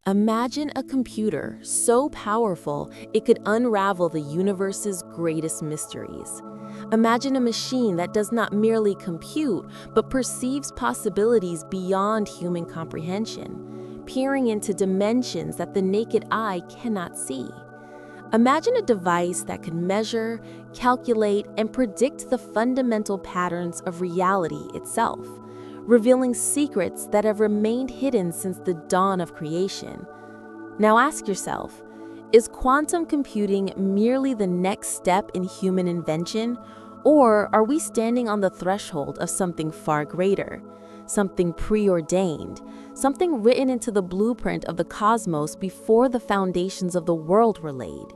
Imagine a computer so powerful it could unravel the universe's greatest mysteries. Imagine a machine that does not merely compute, but perceives possibilities beyond human comprehension, peering into dimensions that the naked eye cannot see. Imagine a device that could measure, calculate, and predict the fundamental patterns of reality itself, revealing secrets that have remained hidden since the dawn of creation. Now ask yourself, is quantum computing merely the next step in human invention, or are we standing on the threshold of something far greater, something preordained, something written into the blueprint of the cosmos before the foundations of the world were laid?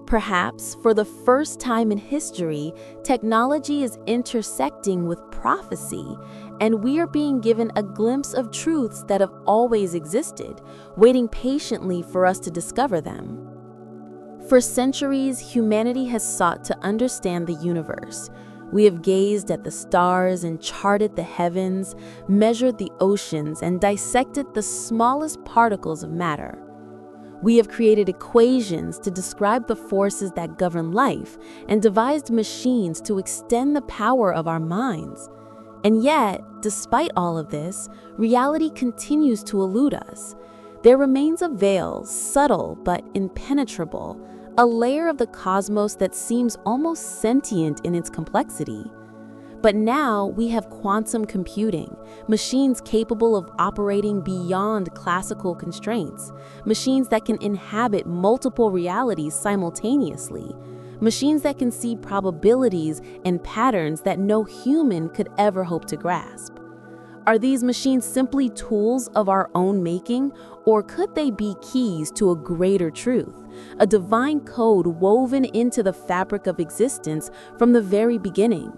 Perhaps, for the first time in history, technology is intersecting with prophecy, and we are being given a glimpse of truths that have always existed, waiting patiently for us to discover them. For centuries, humanity has sought to understand the universe. We have gazed at the stars and charted the heavens, measured the oceans, and dissected the smallest particles of matter. We have created equations to describe the forces that govern life and devised machines to extend the power of our minds. And yet, despite all of this, reality continues to elude us. There remains a veil, subtle but impenetrable, a layer of the cosmos that seems almost sentient in its complexity. But now we have quantum computing, machines capable of operating beyond classical constraints, machines that can inhabit multiple realities simultaneously, machines that can see probabilities and patterns that no human could ever hope to grasp. Are these machines simply tools of our own making, or could they be keys to a greater truth, a divine code woven into the fabric of existence from the very beginning?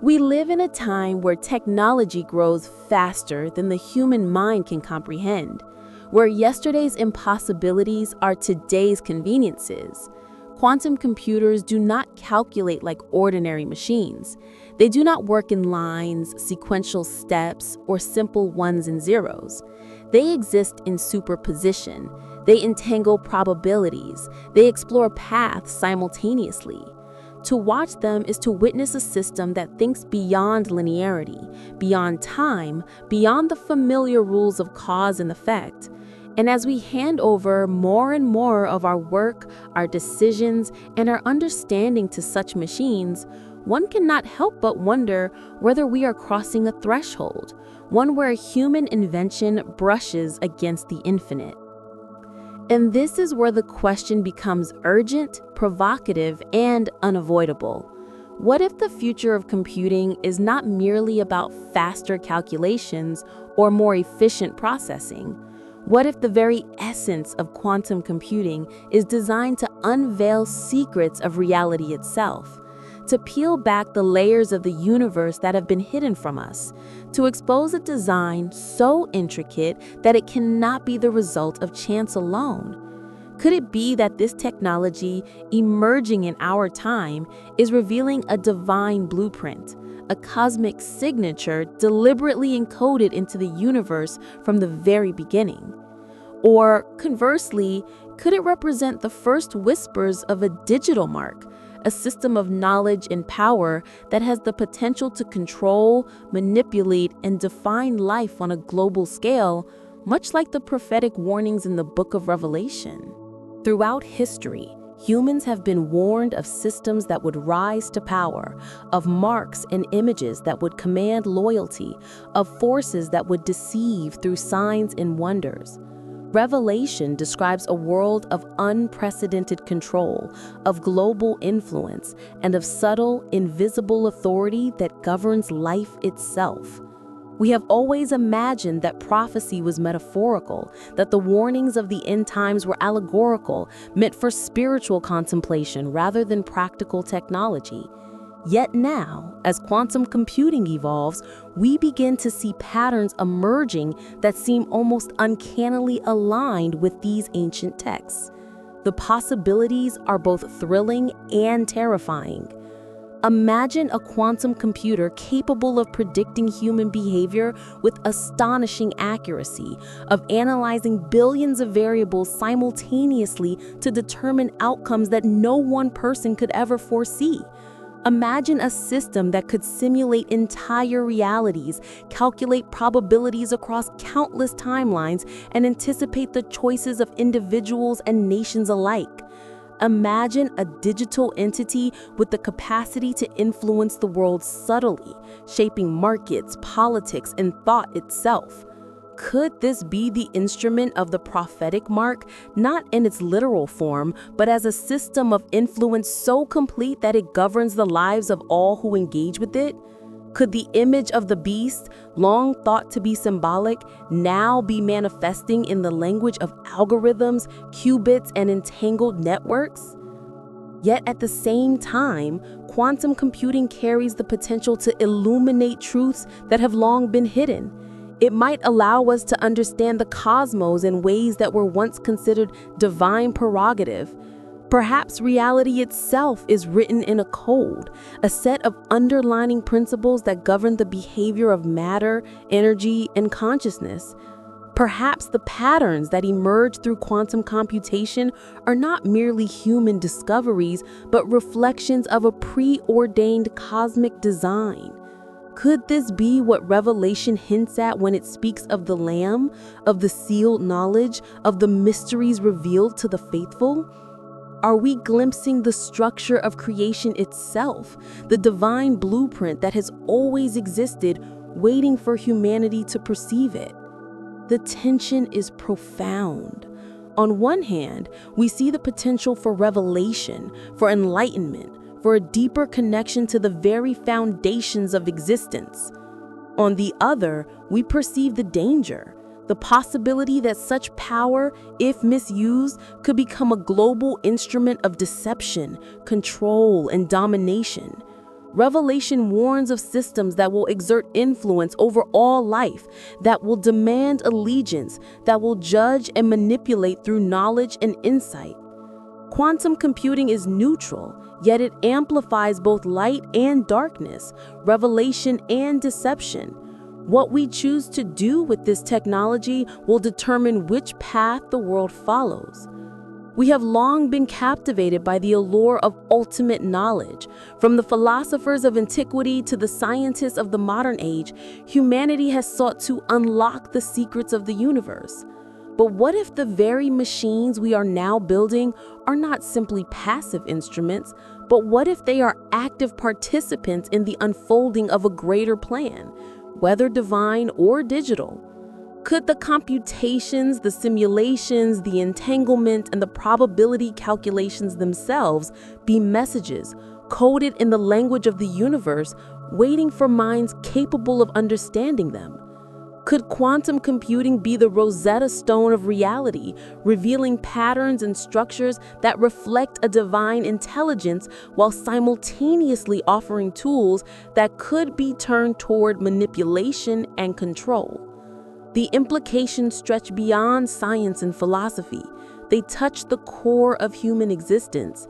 We live in a time where technology grows faster than the human mind can comprehend, where yesterday's impossibilities are today's conveniences. Quantum computers do not calculate like ordinary machines. They do not work in lines, sequential steps, or simple ones and zeros. They exist in superposition. They entangle probabilities. They explore paths simultaneously. To watch them is to witness a system that thinks beyond linearity, beyond time, beyond the familiar rules of cause and effect. And as we hand over more and more of our work, our decisions, and our understanding to such machines, one cannot help but wonder whether we are crossing a threshold, one where human invention brushes against the infinite. And this is where the question becomes urgent, provocative, and unavoidable. What if the future of computing is not merely about faster calculations or more efficient processing? What if the very essence of quantum computing is designed to unveil secrets of reality itself, to peel back the layers of the universe that have been hidden from us, to expose a design so intricate that it cannot be the result of chance alone? Could it be that this technology, emerging in our time, is revealing a divine blueprint, a cosmic signature deliberately encoded into the universe from the very beginning? Or, conversely, could it represent the first whispers of a digital mark, a system of knowledge and power that has the potential to control, manipulate, and define life on a global scale, much like the prophetic warnings in the book of Revelation? Throughout history, humans have been warned of systems that would rise to power, of marks and images that would command loyalty, of forces that would deceive through signs and wonders. Revelation describes a world of unprecedented control, of global influence, and of subtle, invisible authority that governs life itself. We have always imagined that prophecy was metaphorical, that the warnings of the end times were allegorical, meant for spiritual contemplation rather than practical technology. Yet now, as quantum computing evolves, we begin to see patterns emerging that seem almost uncannily aligned with these ancient texts. The possibilities are both thrilling and terrifying. Imagine a quantum computer capable of predicting human behavior with astonishing accuracy, of analyzing billions of variables simultaneously to determine outcomes that no one person could ever foresee. Imagine a system that could simulate entire realities, calculate probabilities across countless timelines, and anticipate the choices of individuals and nations alike. Imagine a digital entity with the capacity to influence the world subtly, shaping markets, politics, and thought itself. Could this be the instrument of the prophetic mark, not in its literal form, but as a system of influence so complete that it governs the lives of all who engage with it? Could the image of the beast, long thought to be symbolic, now be manifesting in the language of algorithms, qubits, and entangled networks? Yet at the same time, quantum computing carries the potential to illuminate truths that have long been hidden. It might allow us to understand the cosmos in ways that were once considered divine prerogative. Perhaps reality itself is written in a code, a set of underlying principles that govern the behavior of matter, energy, and consciousness. Perhaps the patterns that emerge through quantum computation are not merely human discoveries, but reflections of a preordained cosmic design. Could this be what Revelation hints at when it speaks of the Lamb, of the sealed knowledge, of the mysteries revealed to the faithful? Are we glimpsing the structure of creation itself, the divine blueprint that has always existed, waiting for humanity to perceive it? The tension is profound. On one hand, we see the potential for revelation, for enlightenment, for a deeper connection to the very foundations of existence. On the other, we perceive the danger, the possibility that such power, if misused, could become a global instrument of deception, control, and domination. Revelation warns of systems that will exert influence over all life, that will demand allegiance, that will judge and manipulate through knowledge and insight. Quantum computing is neutral, yet it amplifies both light and darkness, revelation and deception. What we choose to do with this technology will determine which path the world follows. We have long been captivated by the allure of ultimate knowledge. From the philosophers of antiquity to the scientists of the modern age, humanity has sought to unlock the secrets of the universe. But what if the very machines we are now building are not simply passive instruments, but what if they are active participants in the unfolding of a greater plan, whether divine or digital? Could the computations, the simulations, the entanglement, and the probability calculations themselves be messages coded in the language of the universe, waiting for minds capable of understanding them? Could quantum computing be the Rosetta Stone of reality, revealing patterns and structures that reflect a divine intelligence while simultaneously offering tools that could be turned toward manipulation and control? The implications stretch beyond science and philosophy. They touch the core of human existence.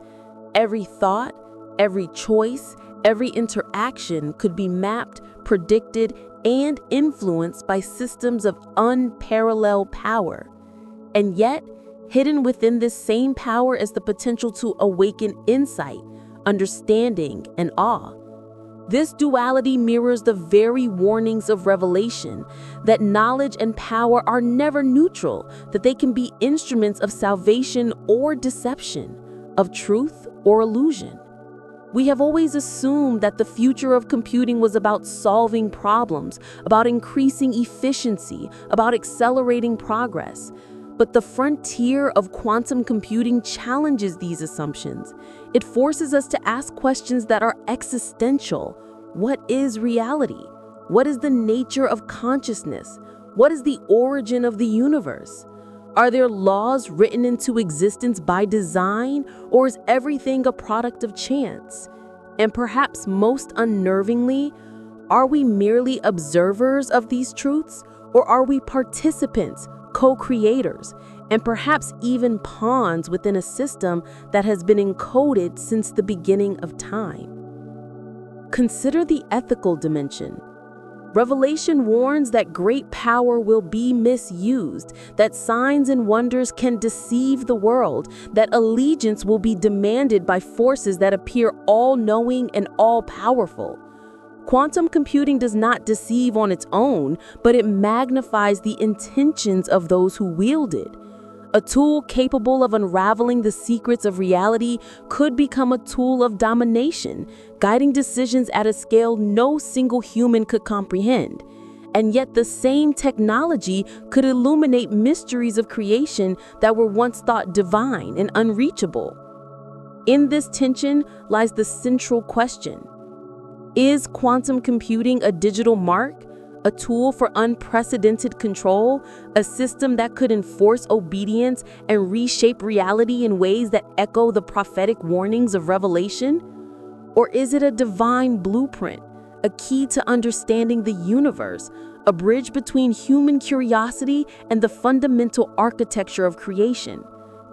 Every thought, every choice, every interaction could be mapped, predicted, and influenced by systems of unparalleled power. And yet, hidden within this same power is the potential to awaken insight, understanding, and awe. This duality mirrors the very warnings of Revelation, that knowledge and power are never neutral, that they can be instruments of salvation or deception, of truth or illusion. We have always assumed that the future of computing was about solving problems, about increasing efficiency, about accelerating progress. But the frontier of quantum computing challenges these assumptions. It forces us to ask questions that are existential. What is reality? What is the nature of consciousness? What is the origin of the universe? Are there laws written into existence by design, or is everything a product of chance? And perhaps most unnervingly, are we merely observers of these truths, or are we participants, co-creators, and perhaps even pawns within a system that has been encoded since the beginning of time? Consider the ethical dimension. Revelation warns that great power will be misused, that signs and wonders can deceive the world, that allegiance will be demanded by forces that appear all-knowing and all-powerful. Quantum computing does not deceive on its own, but it magnifies the intentions of those who wield it. A tool capable of unraveling the secrets of reality could become a tool of domination, guiding decisions at a scale no single human could comprehend. And yet the same technology could illuminate mysteries of creation that were once thought divine and unreachable. In this tension lies the central question. Is quantum computing a digital mark? A tool for unprecedented control, a system that could enforce obedience and reshape reality in ways that echo the prophetic warnings of Revelation? Or is it a divine blueprint, a key to understanding the universe, a bridge between human curiosity and the fundamental architecture of creation?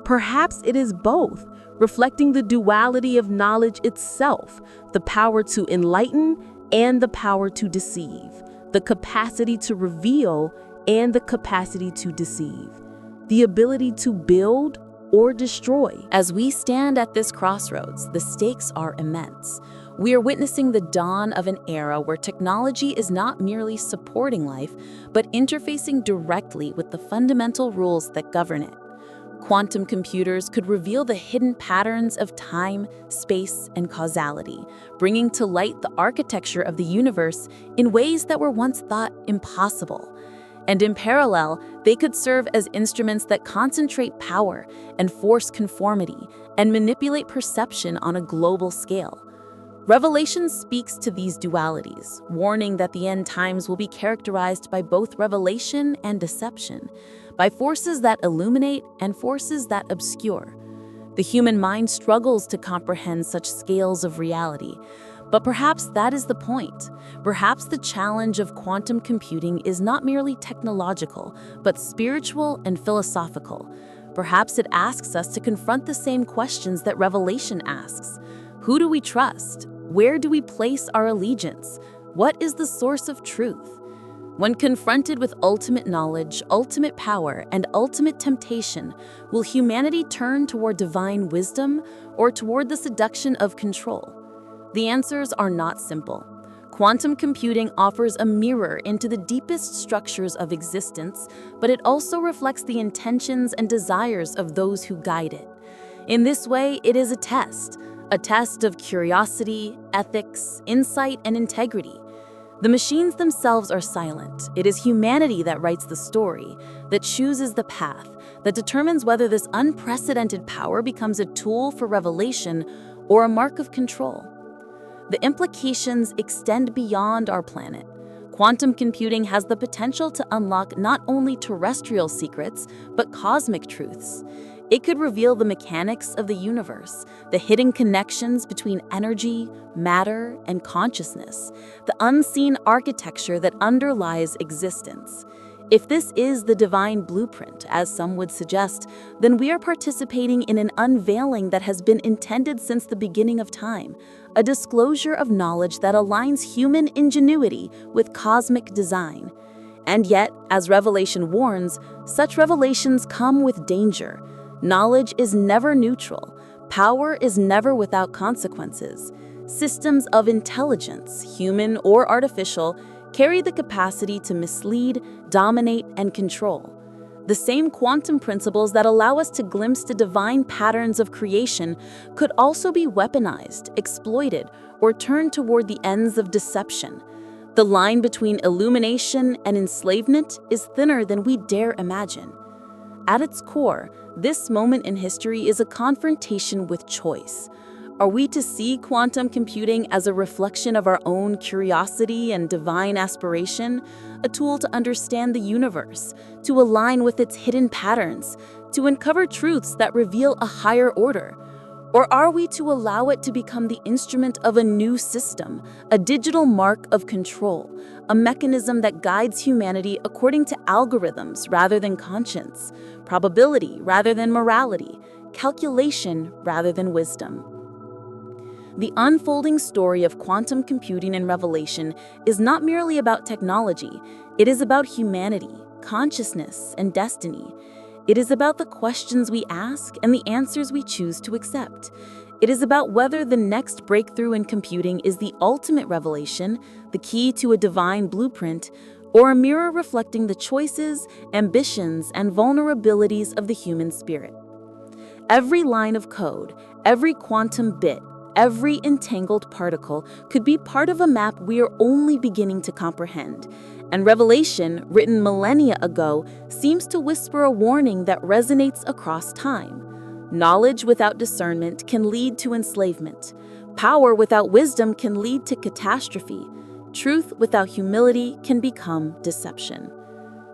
Perhaps it is both, reflecting the duality of knowledge itself, the power to enlighten and the power to deceive, the capacity to reveal and the capacity to deceive, the ability to build or destroy. As we stand at this crossroads, the stakes are immense. We are witnessing the dawn of an era where technology is not merely supporting life, but interfacing directly with the fundamental rules that govern it. Quantum computers could reveal the hidden patterns of time, space, and causality, bringing to light the architecture of the universe in ways that were once thought impossible. And in parallel, they could serve as instruments that concentrate power, enforce conformity, and manipulate perception on a global scale. Revelation speaks to these dualities, warning that the end times will be characterized by both revelation and deception, by forces that illuminate and forces that obscure. The human mind struggles to comprehend such scales of reality, but perhaps that is the point. Perhaps the challenge of quantum computing is not merely technological, but spiritual and philosophical. Perhaps it asks us to confront the same questions that Revelation asks. Who do we trust? Where do we place our allegiance? What is the source of truth? When confronted with ultimate knowledge, ultimate power, and ultimate temptation, will humanity turn toward divine wisdom or toward the seduction of control? The answers are not simple. Quantum computing offers a mirror into the deepest structures of existence, but it also reflects the intentions and desires of those who guide it. In this way, it is a test of curiosity, ethics, insight, and integrity. The machines themselves are silent. It is humanity that writes the story, that chooses the path, that determines whether this unprecedented power becomes a tool for revelation or a mark of control. The implications extend beyond our planet. Quantum computing has the potential to unlock not only terrestrial secrets, but cosmic truths. It could reveal the mechanics of the universe, the hidden connections between energy, matter, and consciousness, the unseen architecture that underlies existence. If this is the divine blueprint, as some would suggest, then we are participating in an unveiling that has been intended since the beginning of time, a disclosure of knowledge that aligns human ingenuity with cosmic design. And yet, as Revelation warns, such revelations come with danger. Knowledge is never neutral. Power is never without consequences. Systems of intelligence, human or artificial, carry the capacity to mislead, dominate, and control. The same quantum principles that allow us to glimpse the divine patterns of creation could also be weaponized, exploited, or turned toward the ends of deception. The line between illumination and enslavement is thinner than we dare imagine. At its core, this moment in history is a confrontation with choice. Are we to see quantum computing as a reflection of our own curiosity and divine aspiration, a tool to understand the universe, to align with its hidden patterns, to uncover truths that reveal a higher order? Or are we to allow it to become the instrument of a new system, a digital mark of control, a mechanism that guides humanity according to algorithms rather than conscience, probability rather than morality, calculation rather than wisdom? The unfolding story of quantum computing and revelation is not merely about technology, it is about humanity, consciousness, and destiny. It is about the questions we ask and the answers we choose to accept. It is about whether the next breakthrough in computing is the ultimate revelation, the key to a divine blueprint, or a mirror reflecting the choices, ambitions, and vulnerabilities of the human spirit. Every line of code, every quantum bit, every entangled particle could be part of a map we are only beginning to comprehend. And Revelation, written millennia ago, seems to whisper a warning that resonates across time. Knowledge without discernment can lead to enslavement. Power without wisdom can lead to catastrophe. Truth without humility can become deception.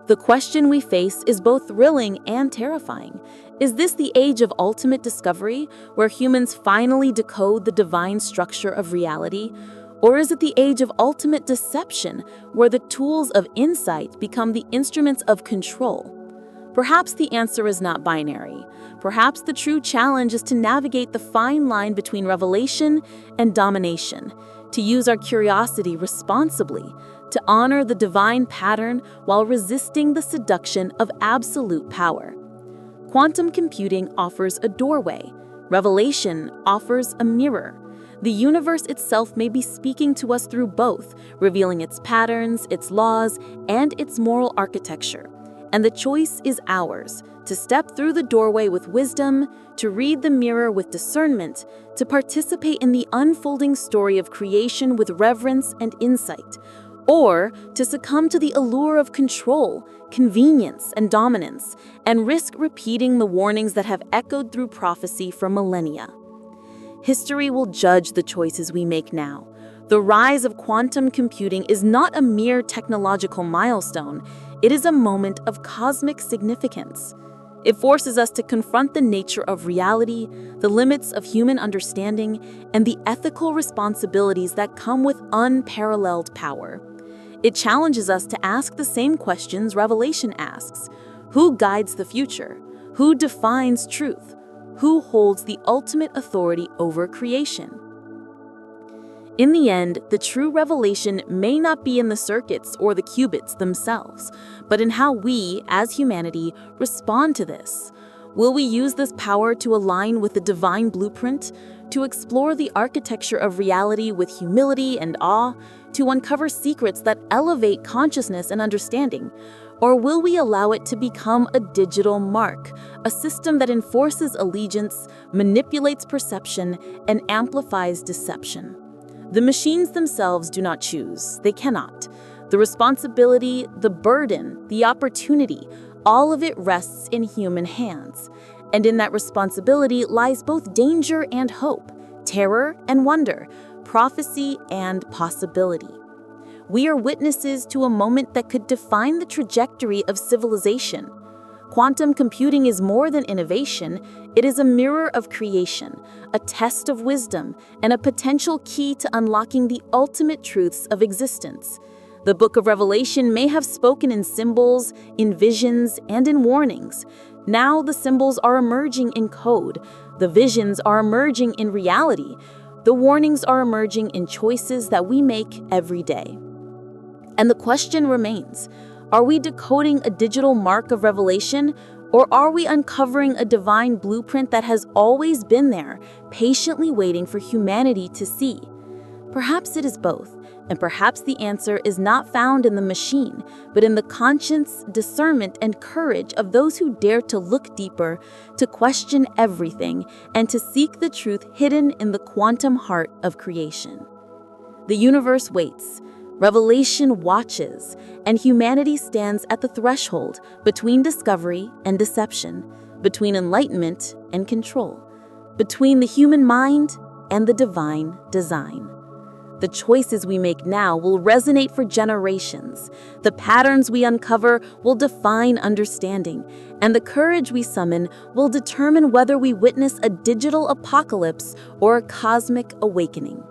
The question we face is both thrilling and terrifying. Is this the age of ultimate discovery, where humans finally decode the divine structure of reality? Or is it the age of ultimate deception, where the tools of insight become the instruments of control? Perhaps the answer is not binary. Perhaps the true challenge is to navigate the fine line between revelation and domination, to use our curiosity responsibly, to honor the divine pattern while resisting the seduction of absolute power. Quantum computing offers a doorway. Revelation offers a mirror. The universe itself may be speaking to us through both, revealing its patterns, its laws, and its moral architecture. And the choice is ours, to step through the doorway with wisdom, to read the mirror with discernment, to participate in the unfolding story of creation with reverence and insight, or to succumb to the allure of control, convenience, and dominance, and risk repeating the warnings that have echoed through prophecy for millennia. History will judge the choices we make now. The rise of quantum computing is not a mere technological milestone, it is a moment of cosmic significance. It forces us to confront the nature of reality, the limits of human understanding, and the ethical responsibilities that come with unparalleled power. It challenges us to ask the same questions Revelation asks. Who guides the future? Who defines truth? Who holds the ultimate authority over creation? In the end, the true revelation may not be in the circuits or the qubits themselves, but in how we, as humanity, respond to this. Will we use this power to align with the divine blueprint, to explore the architecture of reality with humility and awe, to uncover secrets that elevate consciousness and understanding? Or will we allow it to become a digital mark, a system that enforces allegiance, manipulates perception, and amplifies deception? The machines themselves do not choose, they cannot. The responsibility, the burden, the opportunity, all of it rests in human hands. And in that responsibility lies both danger and hope, terror and wonder, prophecy and possibility. We are witnesses to a moment that could define the trajectory of civilization. Quantum computing is more than innovation, it is a mirror of creation, a test of wisdom, and a potential key to unlocking the ultimate truths of existence. The book of Revelation may have spoken in symbols, in visions, and in warnings. Now the symbols are emerging in code, the visions are emerging in reality, the warnings are emerging in choices that we make every day. And the question remains, are we decoding a digital mark of revelation, or are we uncovering a divine blueprint that has always been there, patiently waiting for humanity to see? Perhaps it is both, and perhaps the answer is not found in the machine, but in the conscience, discernment, and courage of those who dare to look deeper, to question everything, and to seek the truth hidden in the quantum heart of creation. The universe waits. Revelation watches, and humanity stands at the threshold between discovery and deception, between enlightenment and control, between the human mind and the divine design. The choices we make now will resonate for generations. The patterns we uncover will define understanding, and the courage we summon will determine whether we witness a digital apocalypse or a cosmic awakening.